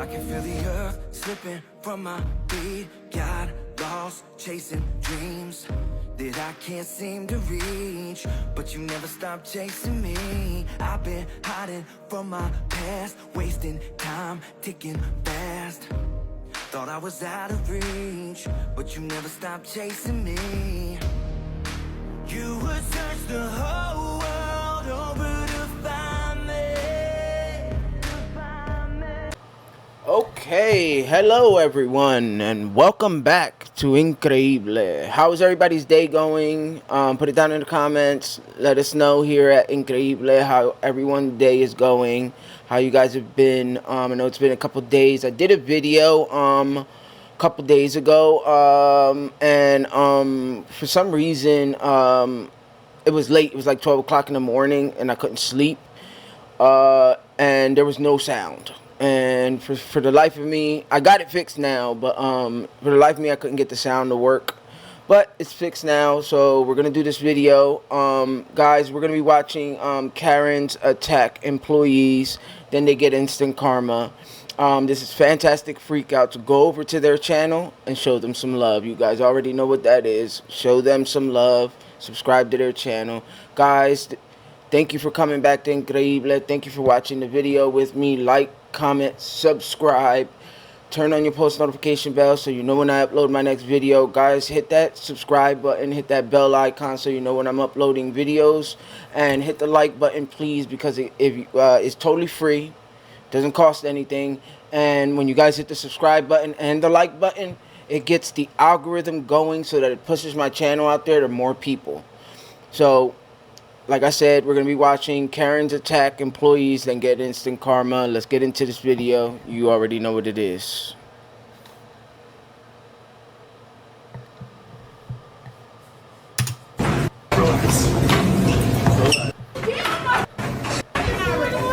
I can feel the earth slipping from my feet. Got lost chasing dreams that I can't seem to reach, but you never stop chasing me. I've been hiding from my past, wasting time, ticking fast. Thought I was out of reach, but you never stopped chasing me. You would search the whole world over to find me. Okay, hello everyone, and welcome back to Incre-dible. How is everybody's day going? Put it down in the comments. Let us know here at Incre-dible how everyone's day is going, how you guys have been. I know it's been a couple days. I did a video a couple days ago, and for some reason it was late. It was like 12 o'clock in the morning, and I couldn't sleep, and there was no sound. And for the life of me, I got it fixed now, but for the life of me, I couldn't get the sound to work. But it's fixed now, so we're gonna do this video. Guys, we're gonna be watching Karens attack employees, then they get instant karma. This is fantastic freakout. So go over to their channel and show them some love. You guys already know what that is. Show them some love. Subscribe to their channel, guys. Thank you for coming back to Incre-dible. Thank you for watching the video with me. Like, comment, subscribe, turn on your post notification bell so you know when I upload my next video. Guys, hit that subscribe button, hit that bell icon so you know when I'm uploading videos, and hit the like button please, because it's totally free, doesn't cost anything. And when you guys hit the subscribe button and the like button, it gets the algorithm going so that it pushes my channel out there to more people. So like I said, we're going to be watching Karens attack employees, then get instant karma. Let's get into this video. You already know what it is.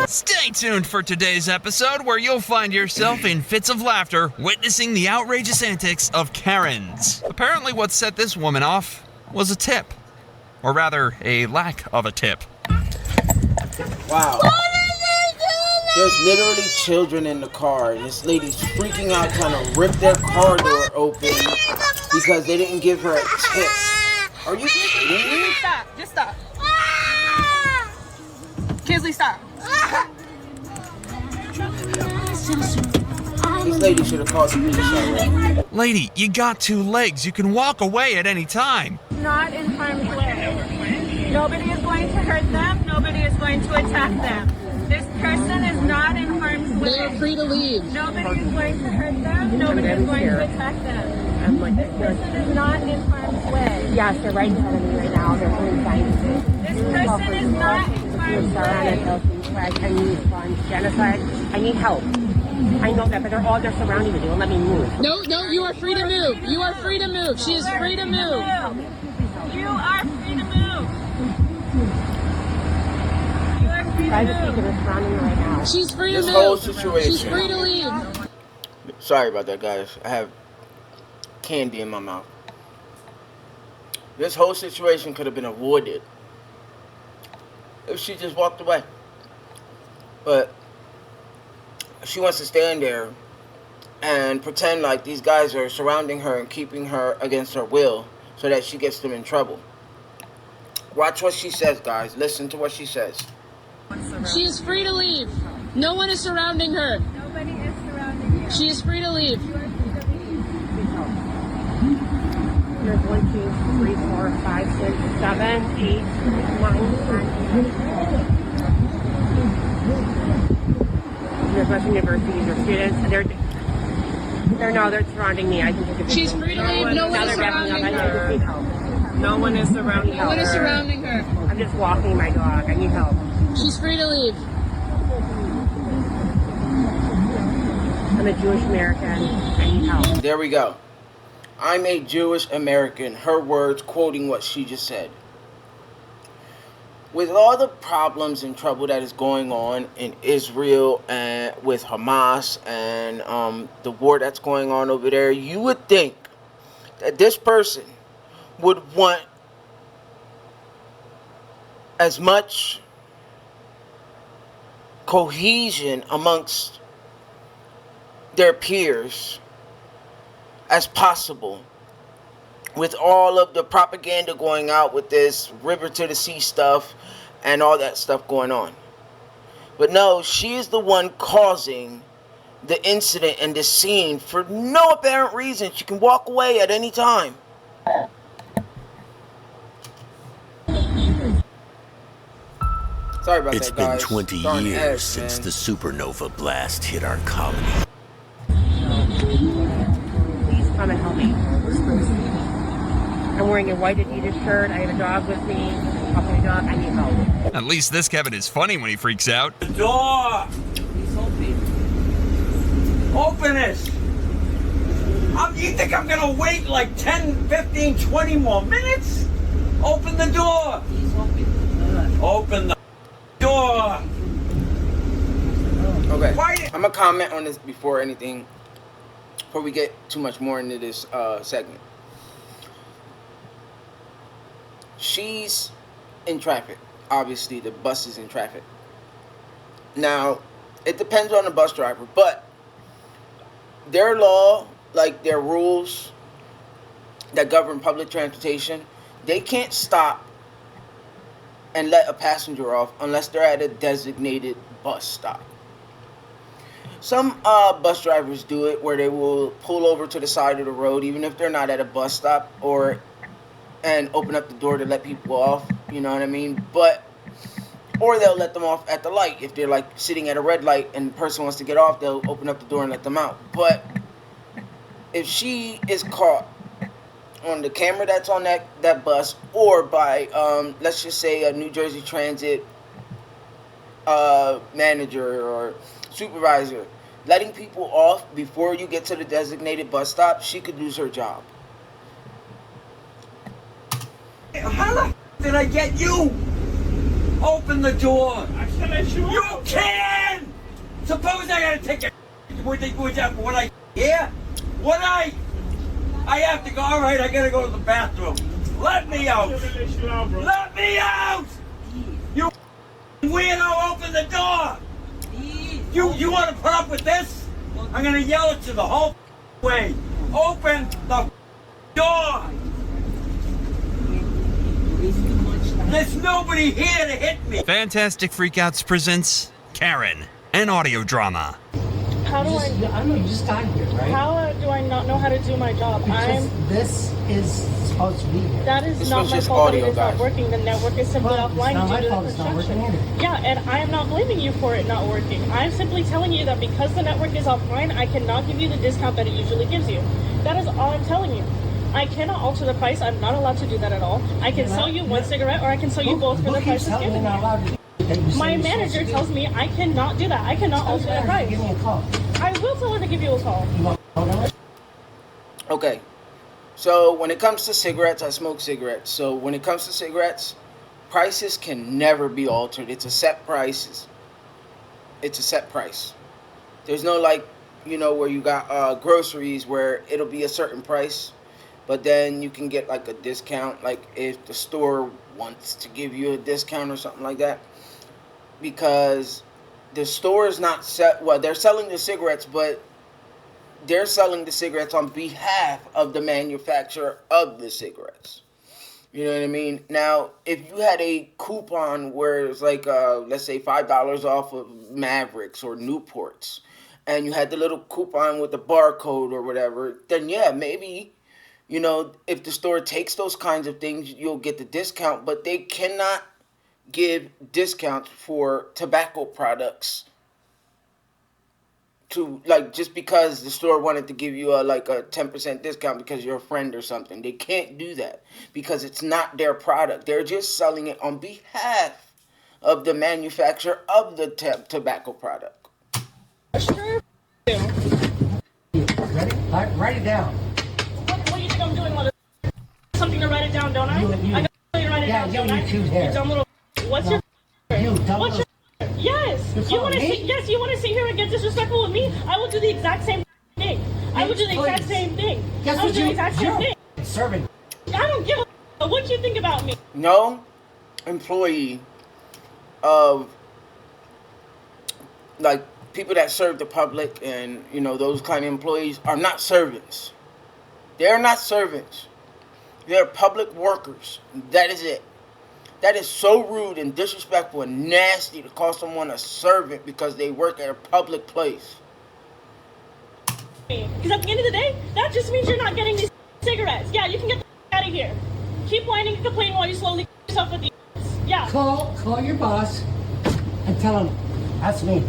Stay tuned for today's episode, where you'll find yourself in fits of laughter witnessing the outrageous antics of Karens. Apparently what set this woman off was a tip. Or rather, a lack of a tip. Wow. There's literally children in the car. And this lady's freaking out, trying to rip their car door open because they didn't give her a tip. Are you kidding me? Stop. Just stop. Kinsley, stop. This lady should have called the police already. Lady, you got two legs. You can walk away at any time. Not in harm's way. Nobody is going to hurt them. Nobody is going to attack them. This person is not in harm's way. They are free to leave. Nobody is going to hurt them. Nobody is going to attack them. This person is not in harm's way. Yes, they're right in front of me right now. They're doing science. This person is not in harm's way. I need funds, genocide. I need help. I know that, but they're surrounding me. They won't let me move. No, you are free to move. You are free to move. She is free to move. You are free to move. You are free to move. They're surrounding me right now. She's free to move. This whole situation. She's free to leave. Sorry about that, guys. I have candy in my mouth. This whole situation could have been avoided if she just walked away. But she wants to stand there and pretend like these guys are surrounding her and keeping her against her will so that she gets them in trouble. Watch what she says, guys. Listen to what she says. She is free to leave. No one is surrounding her. Nobody is surrounding you. She is free to leave. You are free to leave. There's 1, 2, 3, 4, 5, 6, 7, 8, 9, 10. There's less universities or students. They're surrounding me. I can take a video. She's free to leave. No one is surrounding her. No one is surrounding her. No one is surrounding her. I'm just walking my dog. I need help. She's free to leave. I'm a Jewish American. I need help. There we go. I'm a Jewish American. Her words, quoting what she just said. With all the problems and trouble that is going on in Israel and with Hamas and the war that's going on over there, you would think that this person would want as much cohesion amongst their peers as possible with all of the propaganda going out with this river to the sea stuff and all that stuff going on. But no, she is the one causing the incident and the scene for no apparent reason. She can walk away at any time. Sorry about It's that, been guys. 20 Darn years ass, since man. the supernova blast hit our colony. Please come and help me. I'm wearing a white Adidas shirt. I have a dog with me. Walking a dog. I need help. At least this Kevin is funny when he freaks out. The door! Open it! You think I'm gonna wait like 10, 15, 20 more minutes? Open the door! Open the door! Okay, Why- I'm gonna comment on this before we get too much more into this segment. She's in traffic. Obviously, the bus is in traffic. Now, it depends on the bus driver, but their law, like their rules that govern public transportation, they can't stop and let a passenger off unless they're at a designated bus stop. Some bus drivers do it where they will pull over to the side of the road even if they're not at a bus stop, and open up the door to let people off, you know what I mean? Or they'll let them off at the light. If they're like sitting at a red light and the person wants to get off, they'll open up the door and let them out. But if she is caught on the camera that's on that bus, or by let's just say a New Jersey Transit manager or supervisor letting people off before you get to the designated bus stop, she could lose her job. How the f*** did I get you? Open the door! You can! Suppose I gotta take a what I yeah? I have to go, alright, I gotta go to the bathroom. Let me out! Let me out! You weirdo, open the door! You wanna put up with this? I'm gonna yell at you the whole way. Open the door! There's nobody here to hit me! Fantastic Freakouts presents Karen, an audio drama. How do I know you just got here, right? How do I not know how to do my job? Because this is supposed to be here. That is This not one's my just fault that audio, it is not guys. working. The network is simply Well, offline it's not due my to fault the it's not working construction. either. Yeah, and I am not blaming you for it not working. I'm simply telling you that because the network is offline, I cannot give you the discount that it usually gives you. That is all I'm telling you. I cannot alter the price. I'm not allowed to do that at all. I can sell you one cigarette or I can sell you both for the price that's given. My manager tells me I cannot do that. I cannot alter the price. Give me a call. I will tell her to give you a call. You want phone number? Okay, so when it comes to cigarettes, I smoke cigarettes. So when it comes to cigarettes, prices can never be altered. It's a set price. It's a set price. There's no where you got groceries where it'll be a certain price, but then you can get like a discount, like if the store wants to give you a discount or something like that, because the store is not they're selling the cigarettes, but they're selling the cigarettes on behalf of the manufacturer of the cigarettes. You know what I mean? Now, if you had a coupon where it's like, let's say $5 off of Mavericks or Newports, and you had the little coupon with the barcode or whatever, then yeah, maybe, if the store takes those kinds of things, you'll get the discount, but they cannot give discounts for tobacco products to, just because the store wanted to give you a 10% discount because you're a friend or something. They can't do that because it's not their product. They're just selling it on behalf of the manufacturer of the tobacco product. Sure. Ready? Write it down. What do you think I'm doing? Something to write it down, don't I? You. I got something to write it down, Yeah, don't I? you choose there. You dumb little. What's your? You dumb What's little. your? Yes. You're You want to me? sit? Yes. You want to sit here and get disrespectful with me? I will do the exact same thing. I will do the exact Please. same thing. Guess I will what do the exact same thing. Serving. I don't give a what you think about me. No employee of people that serve the public and, you know, those kind of employees are not servants. They're not servants. They're public workers. That is it. That is so rude and disrespectful and nasty to call someone a servant because they work at a public place. Because at the end of the day, that just means you're not getting these cigarettes. Yeah, you can get the out of here. Keep whining and complaining while you slowly yourself with these. Yeah. Call your boss and tell him, that's me.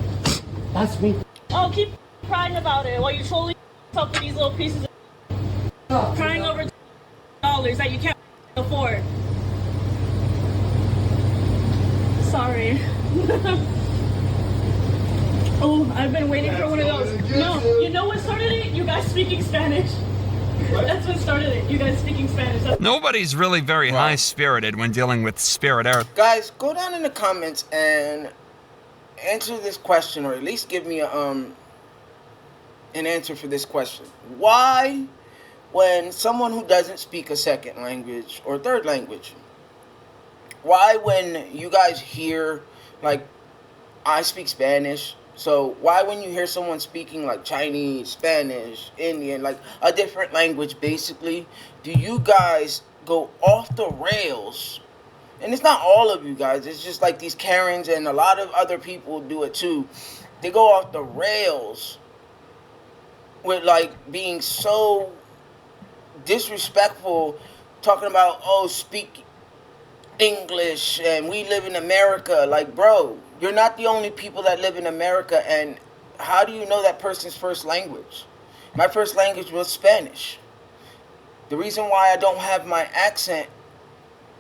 That's me. Oh, keep crying about it while you slowly yourself with these little pieces of crying over $dollars that you can't afford. Sorry. Oh, I've been waiting for one of those. No, you know what started it? You guys speaking Spanish. That's what started it. You guys speaking Spanish. Nobody's really very high-spirited when dealing with Spirit Air. Guys, go down in the comments and answer this question, or at least give me an answer for this question. Why, when someone who doesn't speak a second language or third language, why when you guys hear, like, I speak Spanish, so why when you hear someone speaking like Chinese, Spanish, Indian, like a different language basically, do you guys go off the rails? And it's not all of you guys, it's just like these Karens and a lot of other people do it too. They go off the rails with like being so disrespectful, talking about, oh, speak English and we live in America. Like, bro, you're not the only people that live in America, and how do you know that person's first language? My first language was Spanish. The reason why I don't have my accent,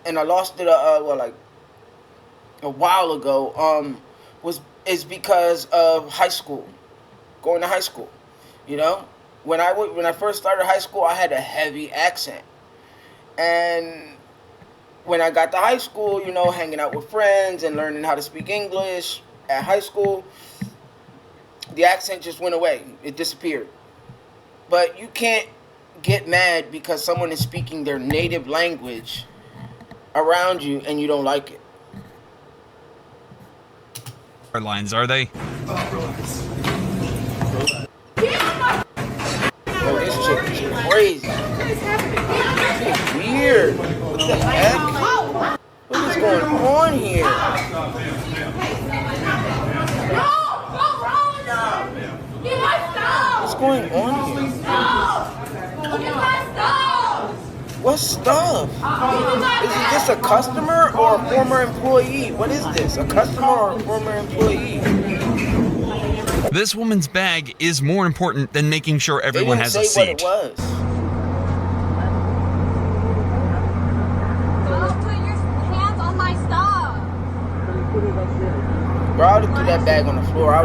and I lost it like a while ago, is because of high school, going to high school. You know, when I first started high school, I had a heavy accent, and when I got to high school, you know, hanging out with friends and learning how to speak English at high school, the accent just went away. It disappeared. But you can't get mad because someone is speaking their native language around you and you don't like it. Airlines, are they? Bro, this chick is crazy. This is weird. What the heck? What is going on here? What's going on here? What stuff? Is it just a customer or a former employee? What is this? A customer or a former employee? This woman's bag is more important than making sure everyone has a seat. They didn't say what it was. Bro, I would have threw that bag on the floor. I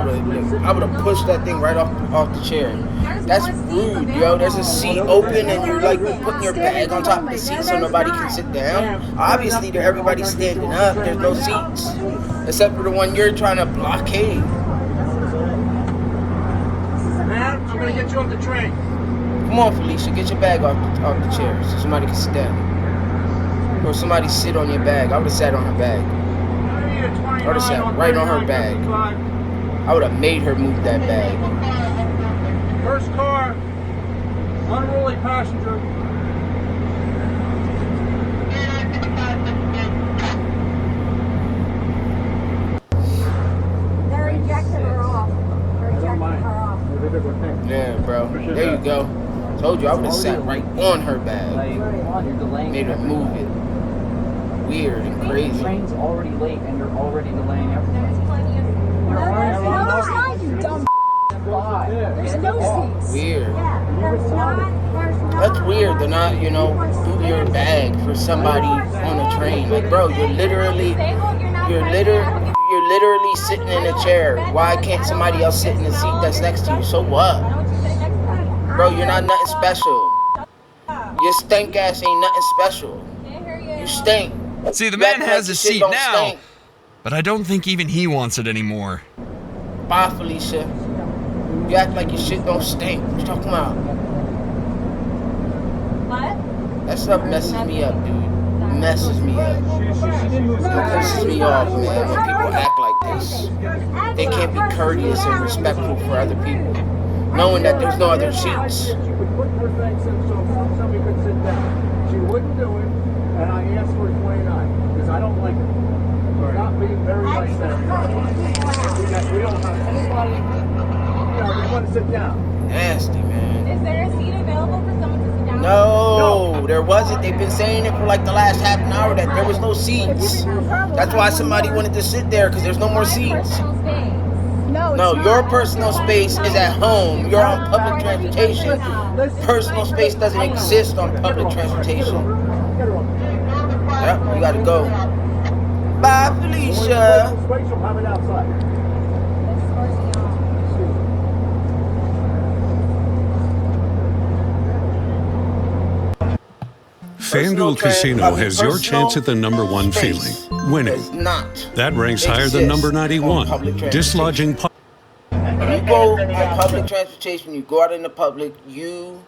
would have pushed that thing right off the chair. That's rude, yo. There's a seat open and you're like putting your bag on top of the seat so nobody can sit down. Obviously, everybody's standing up. There's no seats except for the one you're trying to blockade. Man, I'm gonna get you off the train. Come on, Felicia, get your bag off the chair so somebody can sit down. Or somebody sit on your bag. I would have sat on her bag. I would have sat right on her bag. I would have made her move that bag. First car, unruly passenger. They're ejecting her off. They're ejecting her off. Yeah, bro. There you go. Told you, I would have sat right on her bag. Made her move it. Weird and crazy. The train's already late and you're already delaying everything. There's plenty of... No, there's not, you dumb There's no seats. Weird. Yeah, there's not. That's weird. They're not, you know, through your bag for somebody on a train. Like, bro, you're literally sitting in a chair. Why can't somebody else sit in the seat that's next to you? So what? Bro, you're not nothing special. Your stank ass ain't nothing special. You stink. See, the man has a seat now, but I don't think even he wants it anymore. Bye, Felicia. You act like your shit don't stink. What you talking about? What? That stuff messes me up, dude. Messes me up. It pisses me off, man, when people act like this. They can't be courteous and respectful for other people, knowing that there's no other seats. She would put her things in so somebody could sit down. She wouldn't do it, and I asked for 29 because I don't like it. We're not being very nice there. We don't have anybody, we want to sit down. Nasty, man. Is there a seat available for someone to sit down? No, there wasn't. They've been saying it for like the last half an hour that there was no seats. That's why somebody wanted to sit there, because there's no more seats. No, your personal space is at home. You're on public transportation. Personal space doesn't exist on public transportation. Yep, you gotta go. Bye, Felicia. FanDuel Casino has your chance at the number one feeling, winning. That ranks higher than number 91, dislodging. When you go on public transportation, you go out in the public, you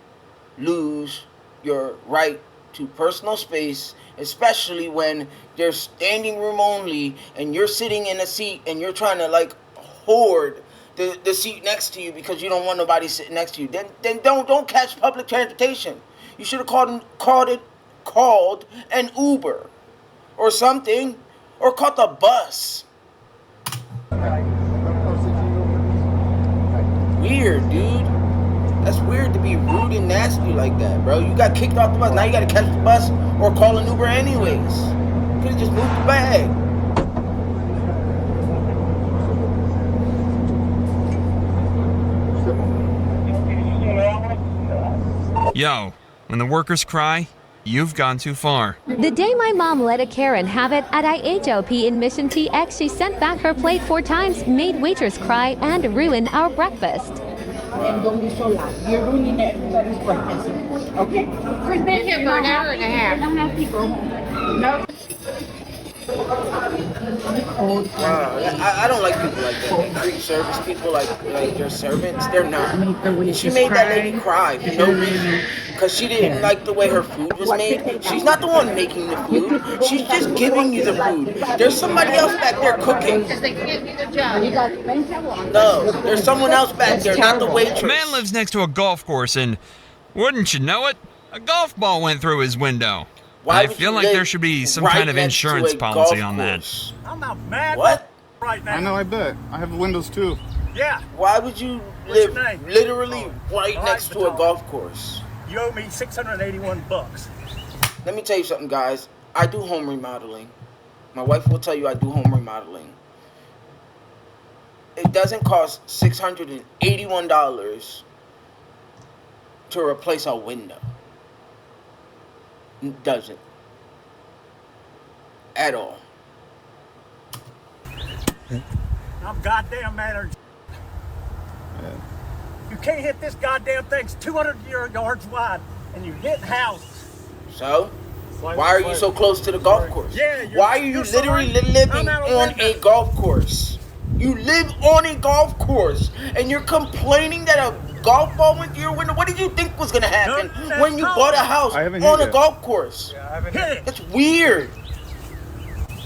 lose your right to personal space, especially when there's standing room only and you're sitting in a seat and you're trying to like hoard the seat next to you because you don't want nobody sitting next to you. Then don't catch public transportation. You should have called an Uber or something, or caught the bus. Weird, dude. That's weird to be rude and nasty like that, bro. You got kicked off the bus. Now you got to catch the bus or call an Uber anyways. You could have just moved the bag. Yo, when the workers cry, you've gone too far. The day my mom let a Karen have it at IHOP in Mission TX, she sent back her plate 4 times, made waitress cry, and ruined our breakfast. And don't be so loud. You're ruining everybody's breakfast. Okay? We've been here for an hour and a half. I don't have people. No. I don't like people like that. They treat service people like they're servants. They're not. She made that lady cry for no reason because she didn't like the way her food was made. She's not the one making the food. She's just giving you the food. There's somebody else back there cooking. Because they can't do their job. No, there's someone else back there, not the waitress. A man lives next to a golf course and, wouldn't you know it, a golf ball went through his window. I feel like there should be some kind of insurance policy on that. I'm not mad. What? Right now. I know, I bet. I have windows too. Yeah. Why would you live literally right next to a golf course? You owe me $681. Let me tell you something, guys. I do home remodeling. My wife will tell you I do home remodeling. It doesn't cost $681 to replace a window. It doesn't. At all. I'm goddamn mad at you. You can't hit this goddamn thing. It's 200 yards wide, and you hit houses. So? Why are you so close to the golf course? Yeah, why are you literally living on a golf course? You live on a golf course, and you're complaining that a golf ball went through your window? What did you think was going to happen when you bought a house on a golf course? That's weird.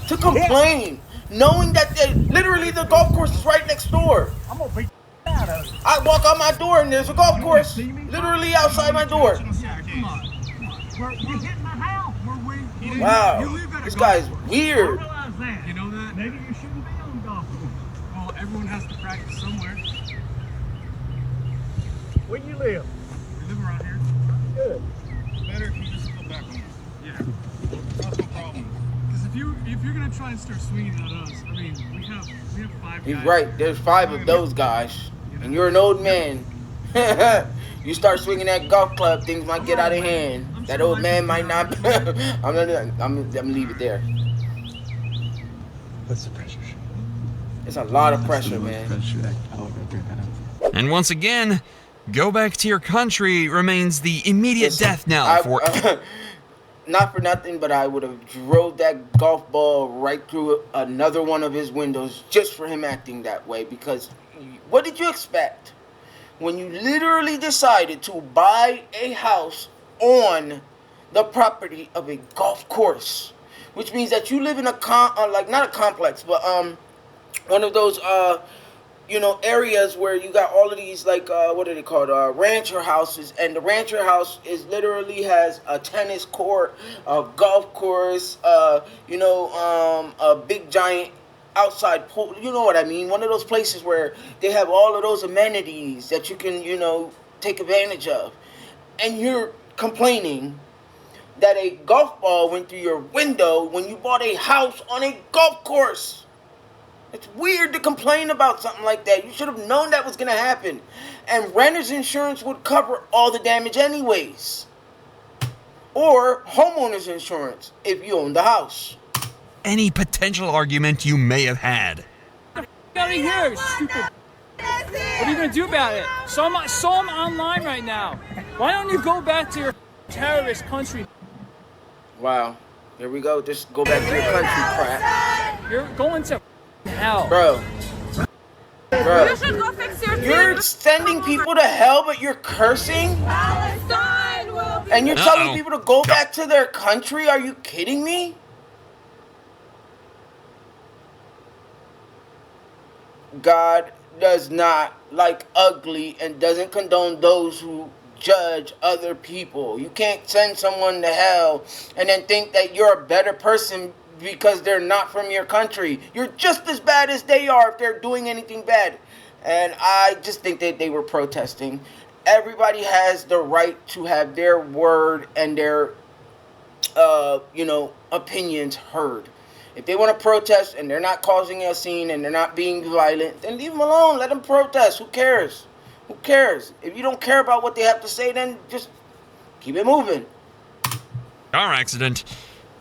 To complain, knowing that literally the golf course is right next door. I'm going to beat the out of it. I walk out my door and there's a golf course literally outside my door. We're hitting the house. Wow, this guy's weird. You know that? Maybe you shouldn't be on golf course. Well, everyone has to practice somewhere. Where do you live? We live around here. Good. Better if you just come back home. Yeah. That's no problem. Because if you're gonna try and start swinging at us, I mean, we have 5 He's guys. right. There's 5 of those guys, and you're an old man. You start swinging that golf club, things might get out of hand. That old man might not. I'm gonna leave it there. What's the pressure? It's a lot of pressure, man. And once again, go back to your country remains the immediate death knell for... Not for nothing, but I would have drove that golf ball right through another one of his windows just for him acting that way. Because what did you expect when you literally decided to buy a house on the property of a golf course? Which means that you live in a not a complex, but one of those you know, areas where you got all of these, like, what are they called, rancher houses, and the rancher house is literally has a tennis court, a golf course, you know, a big giant outside pool, you know what I mean, one of those places where they have all of those amenities that you can, you know, take advantage of, and you're complaining that a golf ball went through your window when you bought a house on a golf course. It's weird to complain about something like that. You should have known that was going to happen. And renter's insurance would cover all the damage anyways. Or homeowner's insurance if you own the house. Any potential argument you may have had. Get out of here, stupid. What are you going to do about it? So I'm online right now. Why don't you go back to your terrorist country? Wow. Here we go. Just go back to your country crap. You're going to hell. Bro. You should go fix your You're sending people to hell, but you're cursing? Palestine will be. And you're telling people to go back to their country? Are you kidding me? God does not like ugly and doesn't condone those who judge other people. You can't send someone to hell and then think that you're a better person because they're not from your country. You're just as bad as they are if they're doing anything bad. And I just think that they were protesting. Everybody has the right to have their word and their you know, opinions heard. If they want to protest and they're not causing a scene and they're not being violent, then leave them alone. Let them protest. Who cares? Who cares? If you don't care about what they have to say, then just keep it moving. Car accident.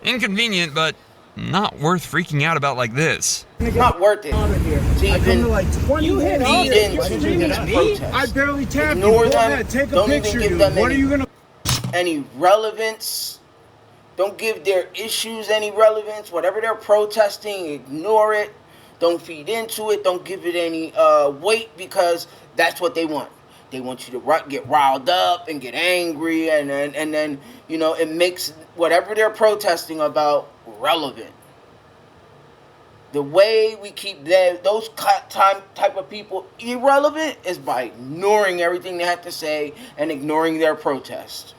Inconvenient, but not worth freaking out about like this. Not worth it. To even You hit I barely tapped you. Ignore Go them. ahead, take a Don't picture, even give dude. them What are you gonna? any relevance. Don't give their issues any relevance. Whatever they're protesting, ignore it. Don't feed into it. Don't give it any weight, because that's what they want. They want you to get riled up and get angry, and then you know, it makes whatever they're protesting about relevant. The way we keep those type of people irrelevant is by ignoring everything they have to say and ignoring their protest.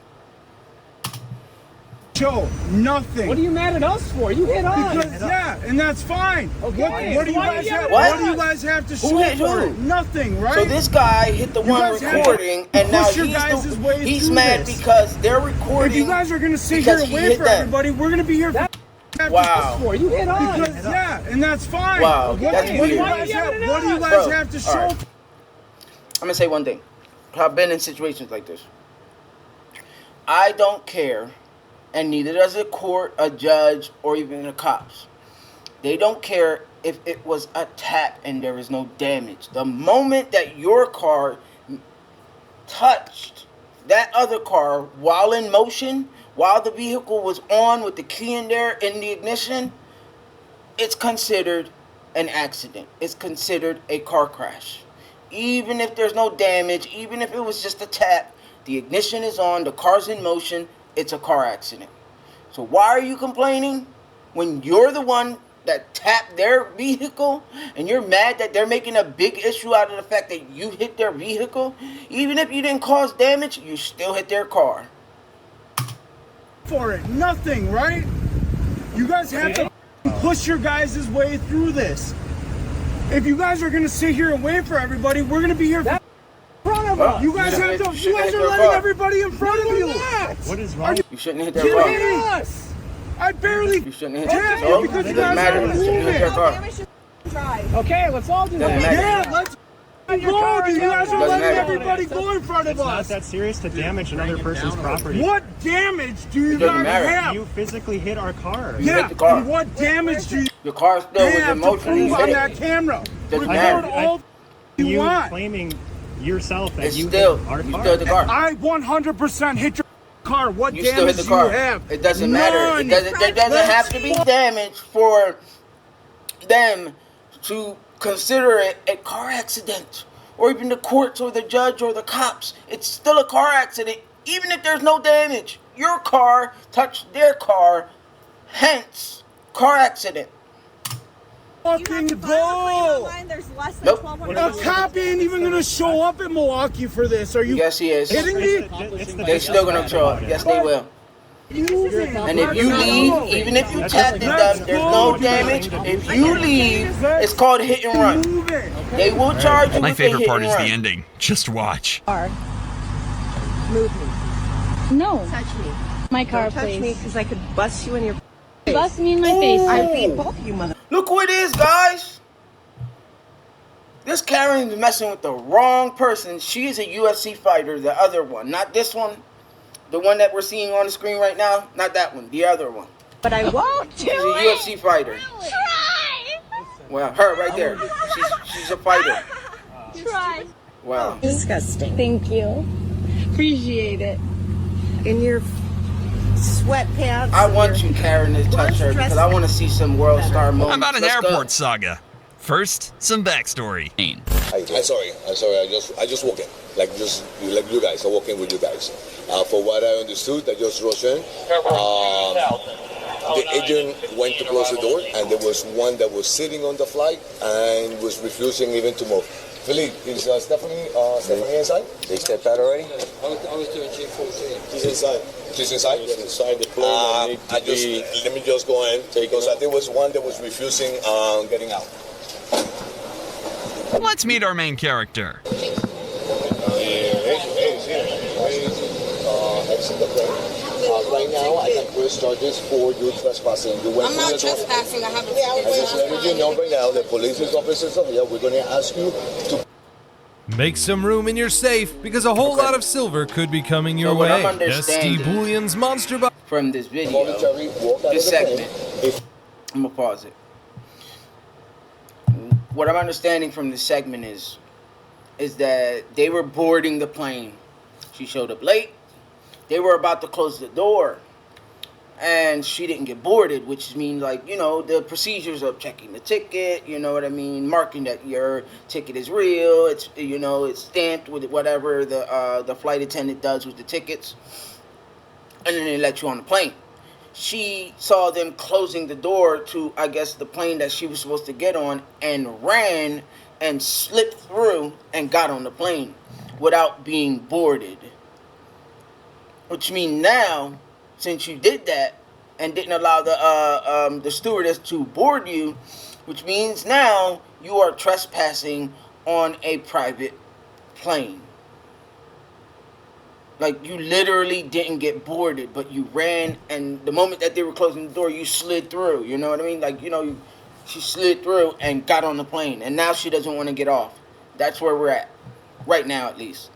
Show nothing. What are you mad at us for? You hit us. Because, yeah, and that's fine. Okay. What do you guys have? What? What do you guys have to Who show hit for who? it? Nothing, right? So this guy hit the one guys have recording, to and now push your guys' way he's through mad this. because they're recording. If you guys are gonna sit here because and he wait hit for them. everybody, we're gonna be here. Wow. For you hit us. Because, yeah, and that's fine. Wow, What that's do you weird. guys Bro, have to show? all right. I'm gonna say one thing. I've been in situations like this. I don't care, and neither does a court, a judge, or even the cops. They don't care if it was a tap and there is no damage. The moment that your car touched that other car while in motion, while the vehicle was on with the key in there in the ignition, it's considered an accident. It's considered a car crash. Even if there's no damage, even if it was just a tap, the ignition is on, the car's in motion, it's a car accident. So why are you complaining when you're the one that tapped their vehicle and you're mad that they're making a big issue out of the fact that you hit their vehicle? Even if you didn't cause damage, you still hit their car. For it, nothing, right? You guys have to push your guys' way through this. If you guys are gonna sit here and wait for everybody, we're gonna be here in front of us. You guys have to. You guys are letting everybody in front of you. What is wrong? You shouldn't hit their kidding car. us? I barely. You shouldn't hit tapped their car. you because It you doesn't guys matter. are You shouldn't hit their moving. car. Okay, let's all do Doesn't that. matter. Yeah, let's go, dude. You guys are Doesn't letting matter. everybody go in front of It's not us. that serious to damage another person's property. What damage do you It doesn't guys matter. have? You physically hit our car. You Yeah, hit the car. and what damage do you Your car still was in have to motion. prove You on hit that it. camera? Doesn't Record matter. all you You want. claiming yourself that It's you still, hit our you car. still hit the car. I 100% hit your car. What You still hit damage the do car. you have? It doesn't matter. None. There doesn't have to be damage for them to consider it a car accident, or even the courts or the judge or the cops. It's still a car accident, even if there's no damage. Your car touched their car, hence car accident. fucking go. There's less than Nope. 1,200. A cop ain't even gonna show up in Milwaukee for this. Are you Yes, he is. kidding me? They're still gonna show up. Yes, they will. And if you leave, even if you tapped them, there's no damage. If you leave, it's called hit and run. They will charge you My with a favorite hit part and is the run. ending. Just watch. Move me. No. Touch me. My car, Don't touch please. me because I could bust you in your face. Bust me in my face. I beat both of you, mother. Look who it is, guys. This Karen is messing with the wrong person. She is a UFC fighter, the other one. Not this one. The one that we're seeing on the screen right now. Not that one. The other one. But I won't do She's a UFC fighter. Try. Well, her right there. She's a fighter. Try. Wow. Disgusting. Thank you. Appreciate it. In your sweatpants. I want you, Karen, to touch her because I want to see some world star moments. How about an Let's go. airport saga? First, some backstory. I'm sorry. I just walk in, like you guys. I walk in with you guys. For what I understood, I just rushed in. The agent went to close the door, and there was one that was sitting on the flight and was refusing even to move. Philippe, is Stephanie inside? They stepped out already? I was doing G14. She's inside. She's inside? She's inside the plane. Let me just go in, because there was one that was refusing getting out. Let's meet our main character. Right now, I can press charges for you trespassing. I'm not trespassing. I haven't. I just let you know right now, the police officers are here. We're going to ask you to make some room in your safe because a whole lot of silver could be coming your way. SD Bullion's Monster Box. From this video, this segment, I'm gonna pause it. What I'm understanding from this segment is that they were boarding the plane. She showed up late. They were about to close the door, and she didn't get boarded, which means, like, you know, the procedures of checking the ticket, you know what I mean, marking that your ticket is real, it's, you know, it's stamped with whatever the flight attendant does with the tickets, and then they let you on the plane. She saw them closing the door to, I guess, the plane that she was supposed to get on, and ran and slipped through and got on the plane without being boarded. Which means now, since you did that and didn't allow the stewardess to board you, which means now you are trespassing on a private plane. Like, you literally didn't get boarded, but you ran, and the moment that they were closing the door, you slid through. You know what I mean? Like, you know, she slid through and got on the plane, and now she doesn't want to get off. That's where we're at, right now at least.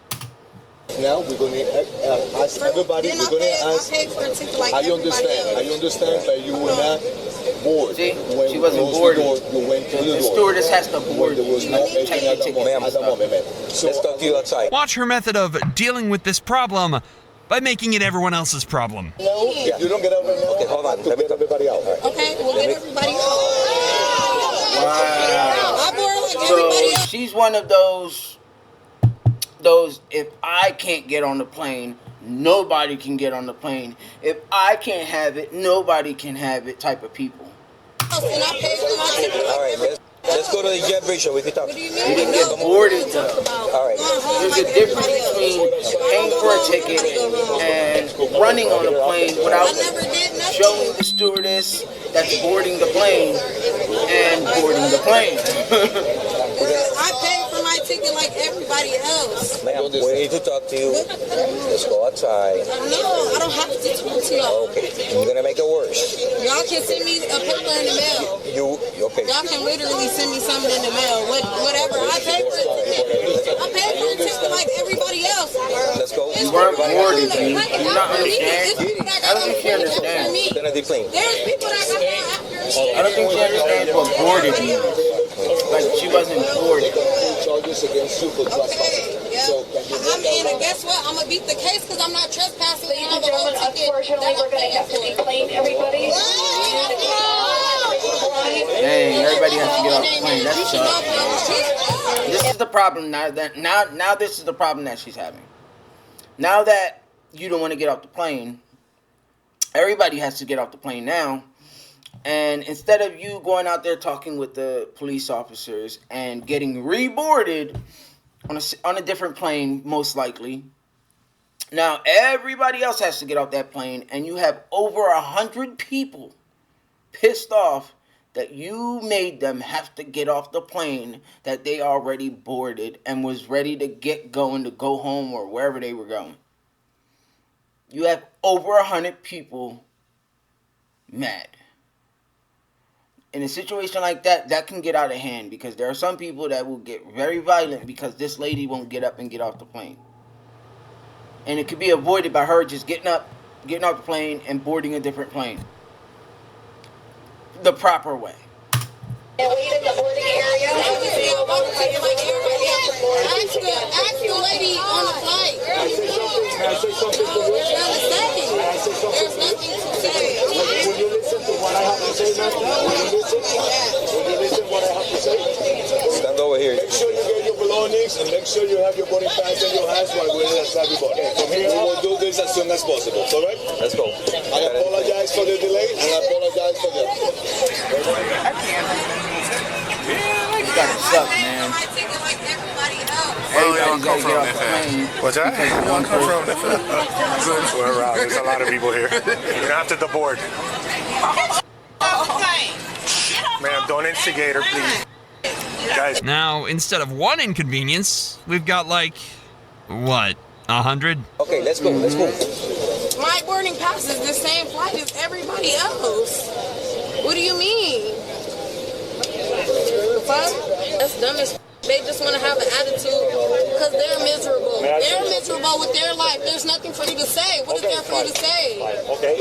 Now we're going to ask everybody. We're going to ask. I understand, but you were not bored. See, she wasn't bored. You went to the door. The stewardess has to board. There was no checking at the moment. So let's talk to you outside. Watch her method of dealing with this problem by making it everyone else's problem. No, if you don't get out right now, okay, hold on. Let me get everybody out. Okay, we'll get everybody out. Wow. So she's one of those, if I can't get on the plane, nobody can get on the plane. If I can't have it, nobody can have it type of people. All right, let's go to the jet bridge so we can talk. You didn't get boarded though. All right. There's a difference between paying for a ticket and running on a plane without showing the stewardess that's boarding the plane and boarding the plane. I paid for my ticket like everybody else. Ma'am, we need to talk to you. Let's go outside. No, I don't have to talk to y'all. Okay, you're gonna make it worse. Y'all can send me a paper in the mail. Okay? Y'all can literally send me something in the mail. Whatever. I paid for it. I paid for a ticket like everybody else. Let's go. You weren't boarded, you not understand. I don't think she understands. There's people that got there after me. I don't think she understands what boarded means. Like, she wasn't boarded. Charges against you for trespassing. So, I mean, and guess what? I'm gonna beat the case because I'm not trespassing. I have a whole ticket. Unfortunately, we're gonna have to deplane everybody. Dang, everybody has to get off the plane. That sucks. This is the problem now this is the problem that she's having. Now that you don't want to get off the plane, everybody has to get off the plane now. And instead of you going out there talking with the police officers and getting reboarded on a different plane, most likely, now everybody else has to get off that plane, and you have over 100 people pissed off that you made them have to get off the plane that they already boarded and was ready to get going to go home or wherever they were going. You have over 100 people mad. In a situation like that, that can get out of hand, because there are some people that will get very violent because this lady won't get up and get off the plane. And it could be avoided by her just getting off the plane and boarding a different plane. The proper way. And wait in the boarding area. Ask the lady on the flight. Can I say something to you? There's nothing to say. Will you listen to what I have to say now? Will you listen? Will you listen to what I have to say? Stand over here. Make sure you get your belongings and make sure you have your boarding pass in your hands while we're at everybody. From here, we will do this as soon as possible. All right? Let's go. I apologize for the delay and I apologize for the. You gotta suck, man. Well, we don't come from that. What's that? We don't come from that. We're around. There's a lot of people here. You're gonna have to deboard. Ma'am, don't instigate her, please. Guys. Now, instead of one inconvenience, we've got like, what, 100? Okay, let's go, let's go. My boarding pass is the same flight as everybody else. What do you mean? The fuck? That's dumb as they just want to have an attitude because they're miserable. They're miserable with their life. There's nothing for you to say. What is there for you to say?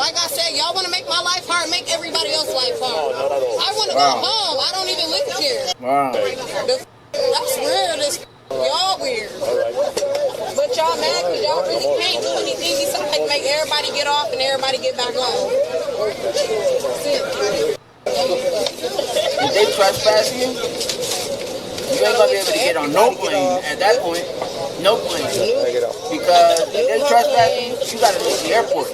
Like I said, y'all want to make my life hard, make everybody else's life hard. I want to go home. I don't even live here. Wow. That's weird. Y'all weird. But y'all mad because y'all really can't do anything besides make everybody get off and everybody get back on. If they trespass you, you ain't gonna be able to get on no plane at that point. No plane. Because if they trespass you, you gotta leave the airport.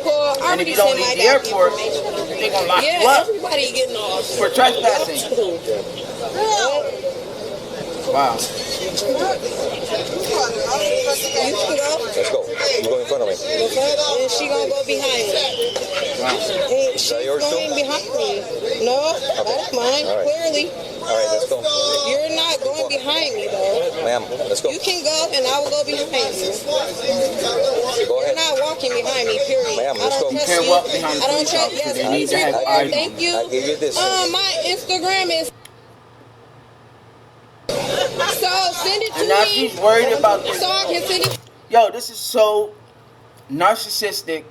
And if you don't leave the airport, they're gonna lock you up everybody getting off for trespassing. Wow. Let's go. You go in front of me. And she gonna go behind me. Wow. And she's going behind me. No, that's mine, clearly. All right, let's go. You're not going behind me, though. Ma'am, let's go. You can go, and I will go behind you. Go ahead. You're not walking behind me, period. Ma'am, let's go. You can't walk behind the police officer. Yes, They need to have ID. Thank you. I'll give you this. My Instagram is. So send it to me. And now she's worried about this. So I can send it. Yo, this is so narcissistic,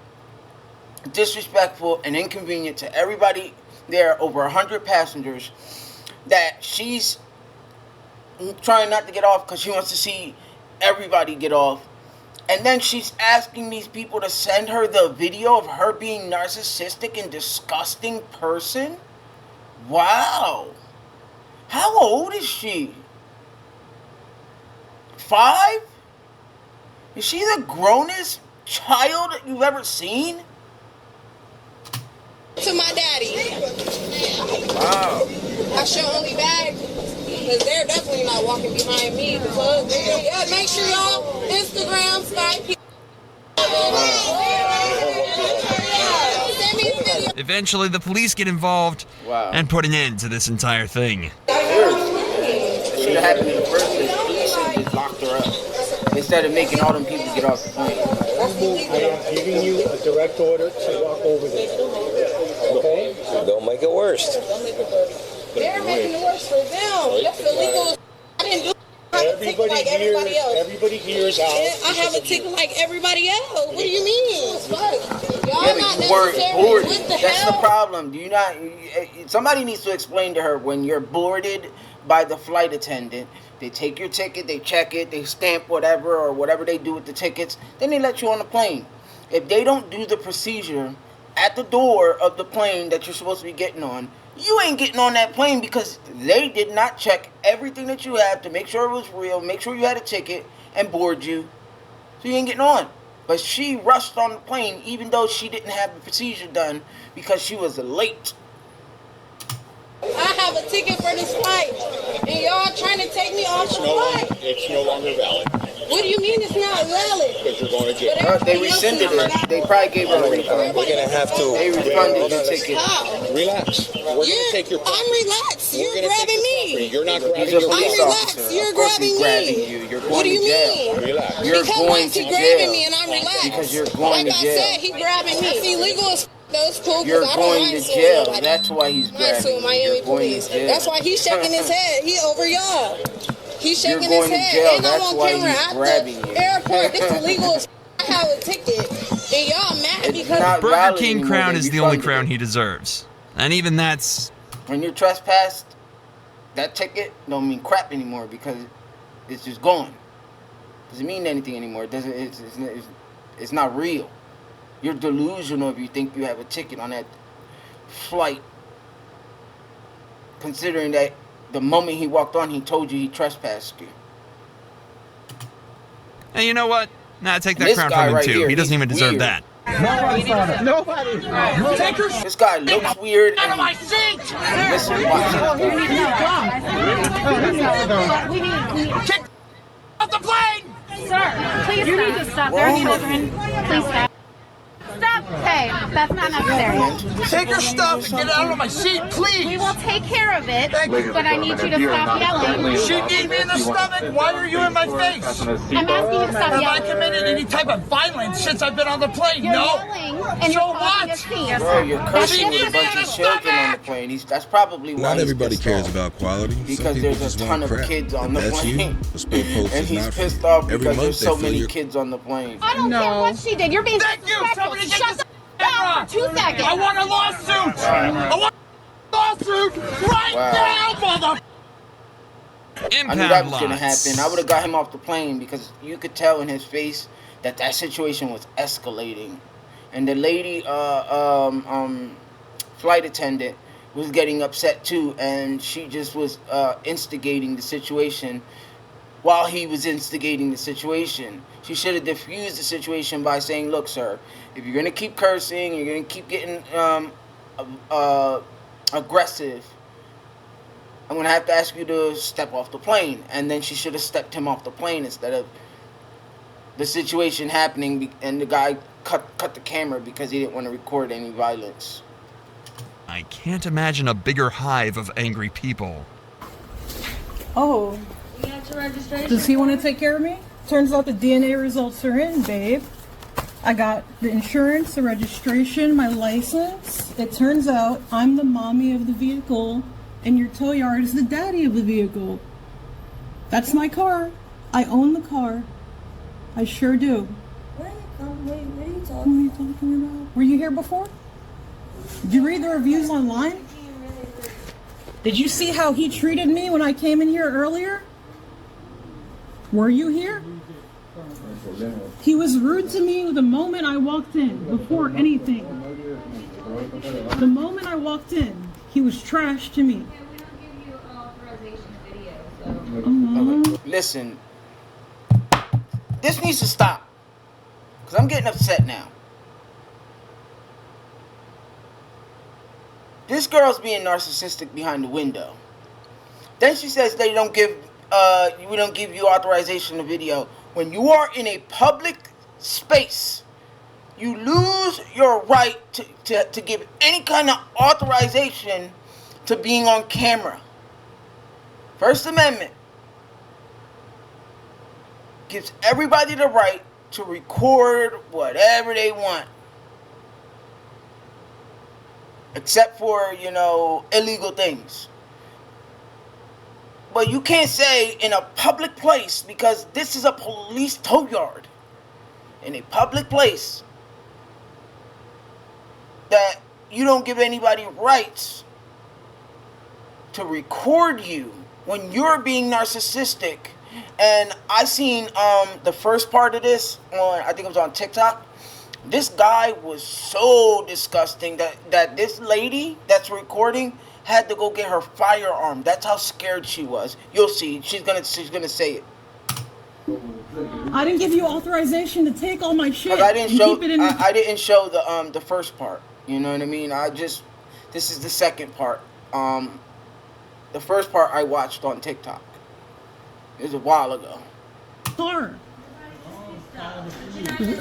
disrespectful, and inconvenient to everybody there, over 100 passengers, that she's trying not to get off because she wants to see everybody get off. And then she's asking these people to send her the video of her being narcissistic and disgusting person? Wow. How old is she? 5? Is she the grownest child that you've ever seen? To my daddy. Wow. That's your only bag. Because they're definitely not walking behind me. Because, yeah, make sure y'all Instagram, Skype. Eventually, the police get involved and put an end to this entire thing. It should have happened in the first place. The police should have just locked her up instead of making all them people get off the plane. I am giving you a direct order to walk over there. Okay? Don't make it worse. They're making it worse for them. That's illegal. I didn't do Everybody here is out. I have a ticket like everybody else. What do you mean? Yeah, but you weren't boarded. That's the problem. Do you not? Somebody needs to explain to her, when you're boarded by the flight attendant, they take your ticket, they check it, they stamp whatever or whatever they do with the tickets, then they let you on the plane. If they don't do the procedure at the door of the plane that you're supposed to be getting on, you ain't getting on that plane, because they did not check everything that you have to make sure it was real, make sure you had a ticket, and board you. So you ain't getting on. But she rushed on the plane even though she didn't have the procedure done because she was late. have a ticket for this flight, and y'all trying to take me off the flight. It's no longer valid. What do you mean it's not valid? Because you're going to jail. They rescinded it. They probably gave her a refund. We're gonna have to. They refunded the ticket. Relax. We're going to take your property. I'm relaxed. You're grabbing me. You're not grabbing He's a your police relaxed. officer. You're Of course he's grabbing me. grabbing you. You're What going do you to jail. mean? Relax. You're Because going once to he grabbing jail. me and I'm relaxed. Because you're going like to I jail. said, he grabbing me. It's illegal as those cool. You're I don't going mind to suing jail. nobody. That's why he's I'm grabbing suing you. Miami You're going police. to jail. That's why he's shaking his head. He over y'all. He's You're shaking going his to head. jail. And I'm That's on why camera he's at grabbing the you. airport. It's illegal as I have a ticket. And y'all mad because Burger King crown is the only crown he deserves. And even that's... When you're trespassed, that ticket don't mean crap anymore because it's just gone. Doesn't mean anything anymore. It doesn't. It's not real. You're delusional if you think you have a ticket on that flight. Considering that the moment he walked on, he told you he trespassed you. Hey, you know what? Nah, take that crown from him too. Here, he doesn't even deserve weird. that. Nobody. Take her This guy looks weird. out of my seat. Listen, watch it. Get off the plane. Sir, please you need to stop. There are children. Please stop. Stop. Hey, that's not necessary. Take your stuff and get out of my seat, please. We will take care of it, but I need you to stop yelling. She need me in the stomach. Why are you in my face? I'm asking you to stop Have yelling. I committed any type of violence since I've been on the plane? You're no. yelling and so you're what? causing a scene. Bro, you're cursing She with a need me bunch in of the children on the stomach. plane. That's probably why Not he's everybody pissed cares off. about quality. Some Because people there's just a ton want of crap. kids on If the that's plane. you, the sport post And is he's not for pissed you. off Every because month there's they so fill many your- kids on the plane. I don't care what she did. You're being Thank you. disrespectful. Somebody get Shut this the down for 2 seconds. I want a lawsuit. I want a lawsuit right now, mother. I knew that was going to happen. I would have got him off the plane because you could tell in his face that that situation was escalating. And the lady, flight attendant, was getting upset too. And she just was instigating the situation while he was instigating the situation. She should have diffused the situation by saying, look, sir, if you're going to keep cursing, you're going to keep getting aggressive, I'm going to have to ask you to step off the plane. And then she should have stepped him off the plane instead of the situation happening and the guy cut the camera because he didn't want to record any violence. I can't imagine a bigger hive of angry people. Oh. Does he want to take care of me? Turns out the DNA results are in, babe. I got the insurance, the registration, my license. It turns out I'm the mommy of the vehicle and your tow yard is the daddy of the vehicle. That's my car. I own the car. I sure do. What are you What are you talking about? Were you here before? Did you read the reviews online? Did you see how he treated me when I came in here earlier? Were you here? He was rude to me the moment I walked in, before anything. The moment I walked in, he was trash to me. Listen, this needs to stop. Because I'm getting upset now. This girl's being narcissistic behind the window. Then she says we don't give you authorization to video. When you are in a public space, you lose your right to give any kind of authorization to being on camera. First Amendment gives everybody the right to record whatever they want. Except for, illegal things. But you can't say in a public place, because this is a police tow yard, in a public place, that you don't give anybody rights to record you when you're being narcissistic. And I seen the first part of this on, I think it was on TikTok. This guy was so disgusting that this lady that's recording had to go get her firearm. That's how scared she was. You'll see. She's gonna say it. I didn't give you authorization to take all my shit. I didn't show the first part. You know what I mean? This is the second part. The first part I watched on TikTok. It was a while ago. Car.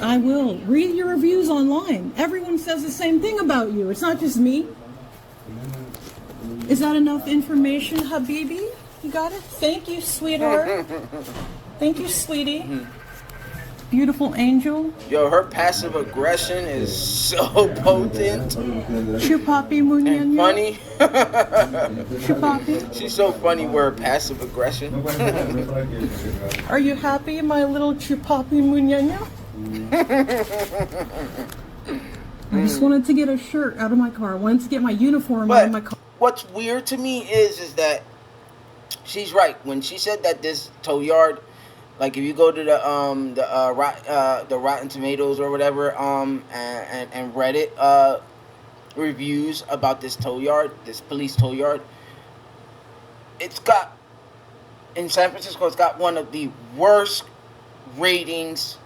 I will. Read your reviews online. Everyone says the same thing about you. It's not just me. Is that enough information, Habibi? You got it? Thank you, sweetheart. Thank you, sweetie. Beautiful angel. Yo, her passive aggression is so potent. Chupapi Munyanya. Funny. Chupapi. She's so funny with her passive aggression. Are you happy, my little Chupapi Munyanya? I just wanted to get a shirt out of my car. I wanted to get my uniform out of my car. What's weird to me is that she's right when she said that this tow yard, like if you go to the Rotten Tomatoes or whatever, and Reddit reviews about this tow yard, this police tow yard, it's got in San Francisco, it's got one of the worst ratings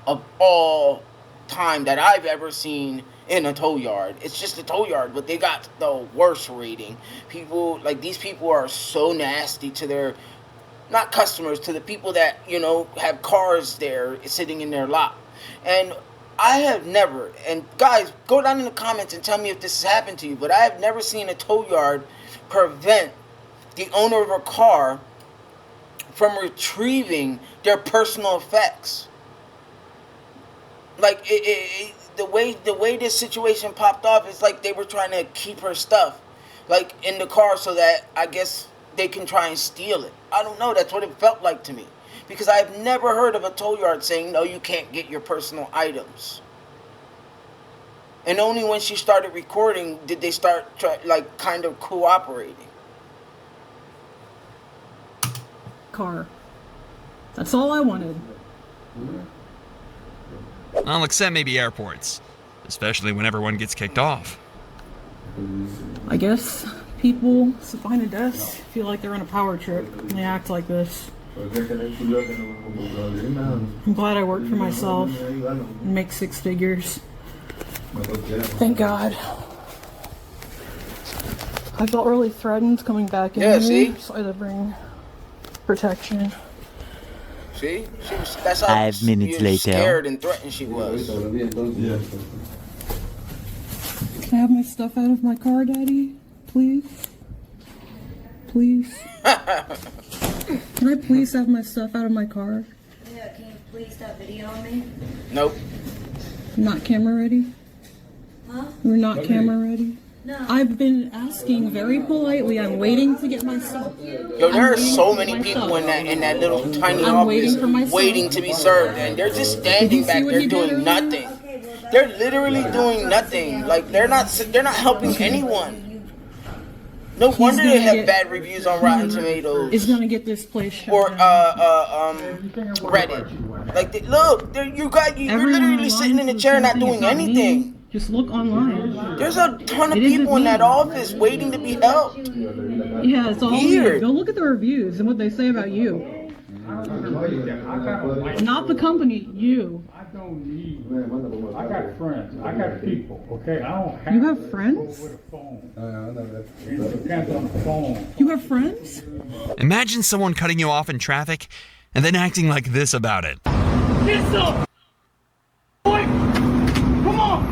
of all time that I've ever seen in a tow yard. It's just a tow yard, but they got the worst rating. People, like, these people are so nasty to their, not customers, to the people that, you know, have cars there sitting in their lot. And I have never, and guys, go down in the comments and tell me if this has happened to you, but I have never seen a tow yard prevent the owner of a car from retrieving their personal effects. Like, the way this situation popped off is like they were trying to keep her stuff, like, in the car so that I guess they can try and steal it. I don't know. That's what it felt like to me. Because I've never heard of a tow yard saying, no, you can't get your personal items. And only when she started recording did they start, kind of cooperating. Car. That's all I wanted. Well, except maybe airports. Especially when everyone gets kicked off. I guess people behind a desk feel like they're on a power trip and they act like this. I'm glad I work for myself and make 6 figures. Thank God. I felt really threatened coming back in here, see? so I had to bring protection. See? That's how 5 minutes later. Scared and threatened she was. Can I have my stuff out of my car, Daddy? Please? Please? Can I please have my stuff out of my car? Yeah, can you please stop videoing me? Nope. I'm not camera ready? Huh? We're not camera ready? No. I've been asking very politely. I'm waiting to get my stuff. Yo, there are so many people in that little tiny office waiting to be served, and they're just standing back there doing nothing. They're literally doing nothing. Like, they're not helping anyone. No wonder they have bad reviews on Rotten Tomatoes. Is gonna get this place shut or down. Reddit. Like, you're literally sitting in a chair not doing anything. Just look online. There's a ton of people in that office waiting to be helped. Yeah, it's all weird. Go look at the reviews and what they say about you. Not the company, you. I don't need. I got friends. I got people. Okay, I don't have. You have friends? With a phone. It depends on the phone. You have friends? Imagine someone cutting you off in traffic and then acting like this about it. Get some. Boy, come on.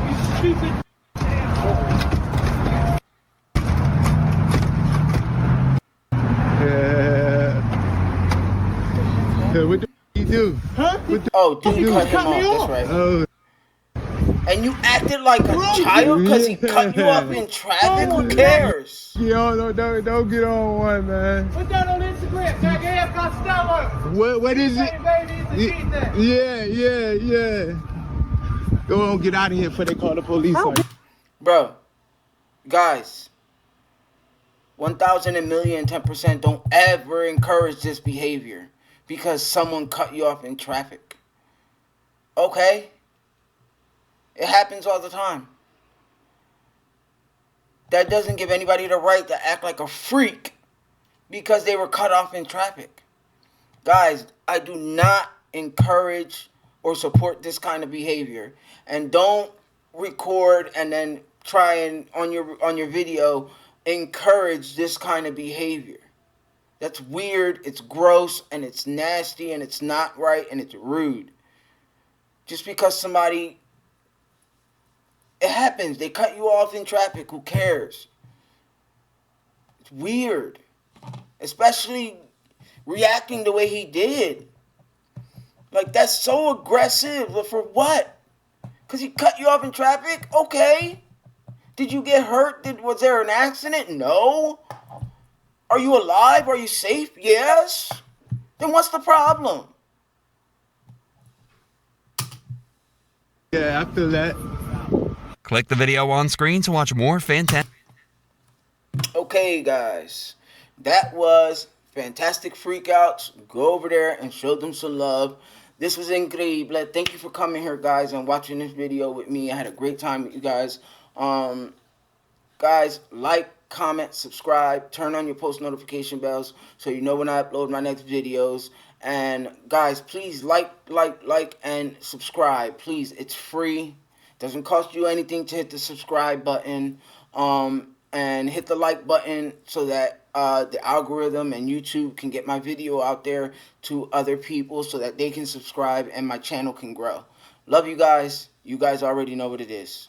You stupid. What the you do? Huh? Oh, dude, you cut him off. That's right. And you acted like a child because he cut you off in traffic? Who cares? Yo, don't get on one, man. Put that on Instagram. Tag AF Costello. What is it? Yeah. Go on, get out of here before they call the police on you. Bro, guys, 1,000, a million, 10% don't ever encourage this behavior because someone cut you off in traffic. Okay? It happens all the time. That doesn't give anybody the right to act like a freak because they were cut off in traffic. Guys, I do not encourage or support this kind of behavior. And don't record and then try and on your video encourage this kind of behavior. That's weird, it's gross, and it's nasty, and it's not right, and it's rude. Just because somebody, it happens, they cut you off in traffic, who cares? It's weird. Especially reacting the way he did. Like, that's so aggressive. But for what? Because he cut you off in traffic? Okay. Did you get hurt? Was there an accident? No. Are you alive? Are you safe? Yes. Then what's the problem? Yeah, I feel that. Click the video on screen to watch more fantastic. Okay, guys. That was fantastic freakouts. Go over there and show them some love. This was Incre-dible. Thank you for coming here, guys, and watching this video with me. I had a great time with you guys. Guys, like, comment, subscribe, turn on your post notification bells so you know when I upload my next videos. And guys, please like, and subscribe. Please, it's free. Doesn't cost you anything to hit the subscribe button. And hit the like button so that the algorithm and YouTube can get my video out there to other people so that they can subscribe and my channel can grow. Love you guys. You guys already know what it is.